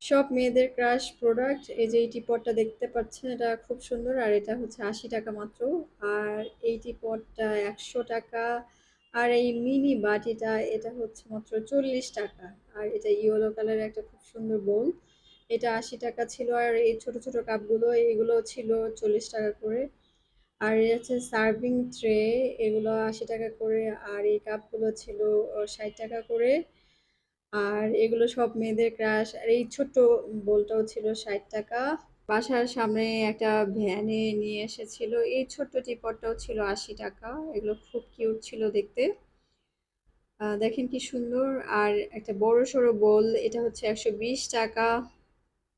সব মেয়েদের crush product. এই যে এই টিপটটা দেখতে পাচ্ছেন, এটা খুব সুন্দর। আর এটা হচ্ছে ৮০ টাকা মাত্র। আর এই টিপটটা ১০০ টাকা। আর এই মিনি বাটিটা এটা হচ্ছে মাত্র ৪০ টাকা। আর এটা ইয়েলো কালারের একটা খুব সুন্দর বোল, এটা ৮০ টাকা ছিল। আর এই ছোট ছোট কাপগুলো এগুলো ছিল ৪০ টাকা করে। আর এই হচ্ছে সার্ভিং ট্রে, এগুলো ৮০ টাকা করে। আর এই কাপগুলো ছিল ৬০ টাকা করে। আর এগুলো সব মেয়েদের ক্রাশ। আর এই ছোট্ট বোলটাও ছিল ৬০ টাকা। বাসার সামনে একটা ভ্যানে নিয়ে এসেছিল, এই ছোট্ট টিপটটাও ছিল ৮০ টাকা। এগুলো খুব কিউট ছিল দেখতে। দেখেন কি সুন্দর। আর একটা বড় সড়ো বোল, এটা হচ্ছে ১২০ টাকা।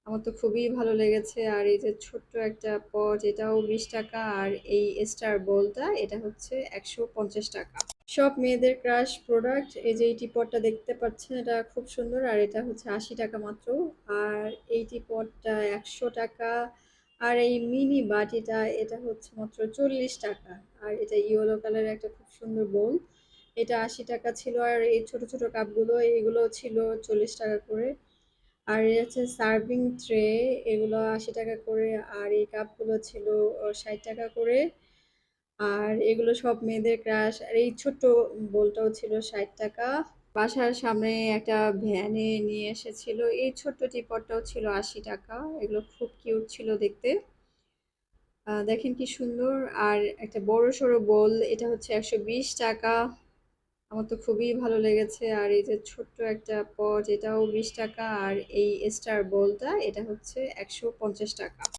আমার তো খুবই ভালো লেগেছে। আর এই যে ছোট্ট একটা পট, এটাও ২০ টাকা। আর এই স্টার বোলটা এটা হচ্ছে ১৫০ টাকা। সব মেয়েদের ক্রাশ প্রোডাক্ট। এই যে এই টিপটটা দেখতে পাচ্ছেন, এটা খুব সুন্দর। আর এটা হচ্ছে ৮০ টাকা মাত্র। আর এই টিপটটা ১০০ টাকা। আর এই মিনি বাটিটা এটা হচ্ছে মাত্র ৪০ টাকা। আর এটা ইয়েলো কালারের একটা খুব সুন্দর বোল, এটা ৮০ টাকা ছিল। আর এই ছোট ছোট কাপগুলো এগুলো ছিল ৪০ টাকা করে। আর এই হচ্ছে সার্ভিং ট্রে, এগুলো ৮০ টাকা করে। আর এই কাপগুলো ছিল ৬০ টাকা করে। আর এগুলো সব মেয়েদের ক্রাশ। আর এই ছোট্ট বোলটাও ছিল ৬০ টাকা। বাসার সামনে একটা ভ্যানে নিয়ে এসেছিল, এই ছোট্ট টিপটটাও ছিল ৮০ টাকা। এগুলো খুব কিউট ছিল দেখতে। দেখেন কি সুন্দর। আর একটা বড় সড়ো বোল, এটা হচ্ছে ১২০ টাকা। আমার তো খুবই ভালো লেগেছে। আর এই যে ছোট্ট একটা পট, এটাও ২০ টাকা। আর এই স্টার বোলটা এটা হচ্ছে ১৫০ টাকা।